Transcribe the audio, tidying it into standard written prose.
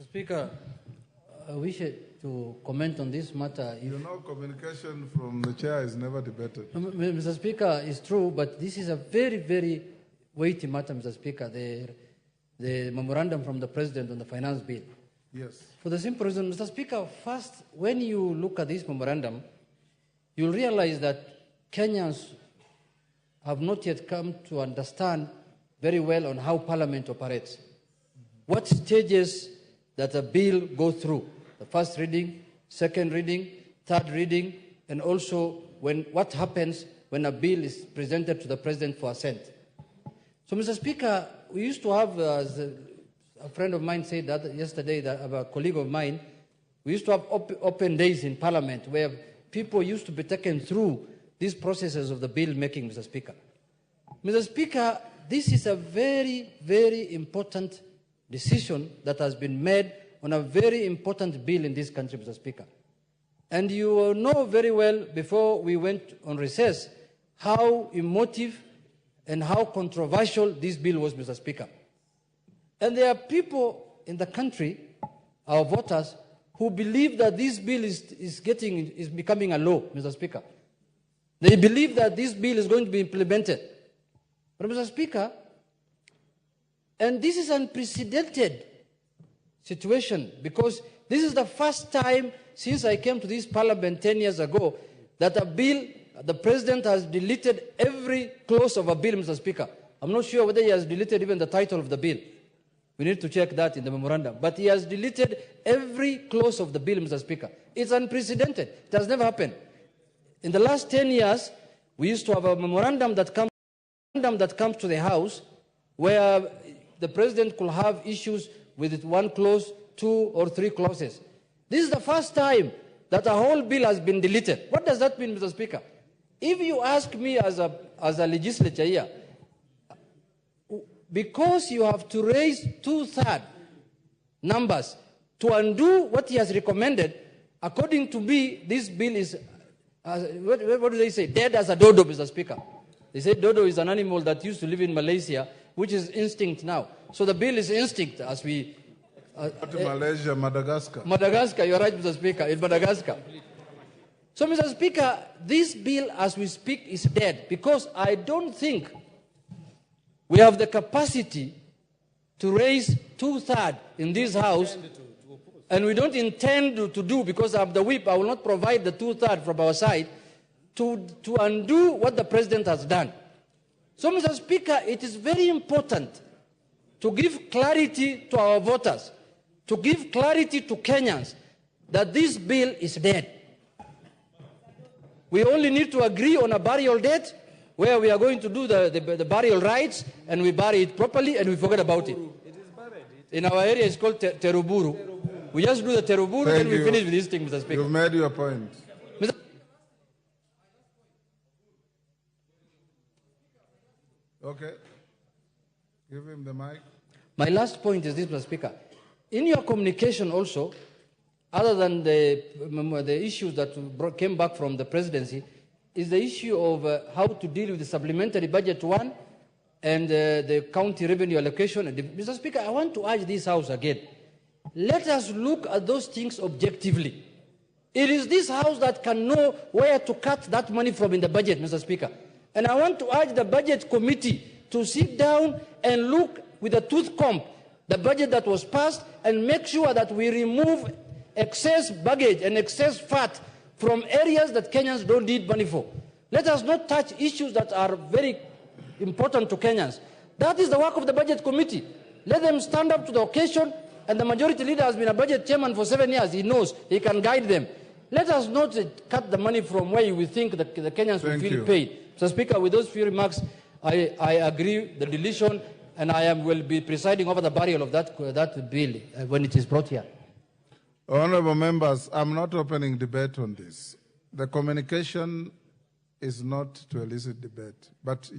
Speaker, I wish to comment on this matter. You know, communication from the chair is never debated. Mr. Speaker, it's true, but this is a very, very weighty matter, Mr. Speaker, the memorandum from the President on the finance bill. Yes. For the simple reason, Mr. Speaker, first, when you look at this memorandum, you'll realize that Kenyans have not yet come to understand very well on how Parliament operates. What stages that a bill goes through, the first reading, second reading, third reading, and also what happens when a bill is presented to the President for assent. So, Mr. Speaker, we used to have, as a friend of mine said that yesterday, that a colleague of mine, we used to have open days in Parliament where people used to be taken through these processes of the bill making, Mr. Speaker. Mr. Speaker, this is a very, very important decision that has been made on a very important bill in this country, Mr. Speaker. And you know very well, before we went on recess, how emotive and how controversial this bill was, Mr. Speaker. And there are people in the country, our voters, who believe that this bill is becoming a law, Mr. Speaker. They believe that this bill is going to be implemented. But, Mr. Speaker, and this is an unprecedented situation, because this is the first time since I came to this Parliament 10 years ago that a bill, the President has deleted every clause of a bill, Mr. Speaker. I'm not sure whether he has deleted even the title of the bill. We need to check that in the memorandum. But he has deleted every clause of the bill, Mr. Speaker. It's unprecedented. It has never happened. In the last 10 years, we used to have a memorandum that comes to the House where the President could have issues with one clause, 2 or 3 clauses. This is the first time that a whole bill has been deleted. What does that mean, Mr. Speaker? If you ask me as a legislature here, because you have to raise 2/3 numbers to undo what he has recommended, according to me, this bill is, what do they say, dead as a dodo, Mr. Speaker. They say dodo is an animal that used to live in Malaysia, which is instinct now. So the bill is instinct as we... Malaysia, Madagascar. Madagascar, you're right, Mr. Speaker, in Madagascar. So, Mr. Speaker, this bill, as we speak, is dead, because I don't think we have the capacity to raise 2/3 in this House, and we don't intend to do, because of the whip, I will not provide the 2/3 from our side, to undo what the President has done. So, Mr. Speaker, it is very important to give clarity to our voters, to give clarity to Kenyans that this bill is dead. We only need to agree on a burial date where we are going to do the burial rites, and we bury it properly and we forget about it. It is buried. In our area, it's called teruburu. We just do the teruburu, then we finish with this thing, Mr. Speaker. You've made your point. Okay. Give him the mic. My last point is this, Mr. Speaker. In your communication also, other than the issues that came back from the presidency, is the issue of how to deal with the supplementary budget 1 and the county revenue allocation. Mr. Speaker, I want to urge this House again. Let us look at those things objectively. It is this House that can know where to cut that money from in the budget, Mr. Speaker. And I want to urge the Budget Committee to sit down and look with a tooth comb the budget that was passed and make sure that we remove excess baggage and excess fat from areas that Kenyans don't need money for. Let us not touch issues that are very important to Kenyans. That is the work of the Budget Committee. Let them stand up to the occasion, and the majority leader has been a budget chairman for 7 years. He knows, he can guide them. Let us not cut the money from where we think that the Kenyans will feel paid. Mr. Speaker, with those few remarks, I agree the deletion, and will be presiding over the burial of that bill when it is brought here. Honorable members, I'm not opening debate on this. The communication is not to elicit debate, but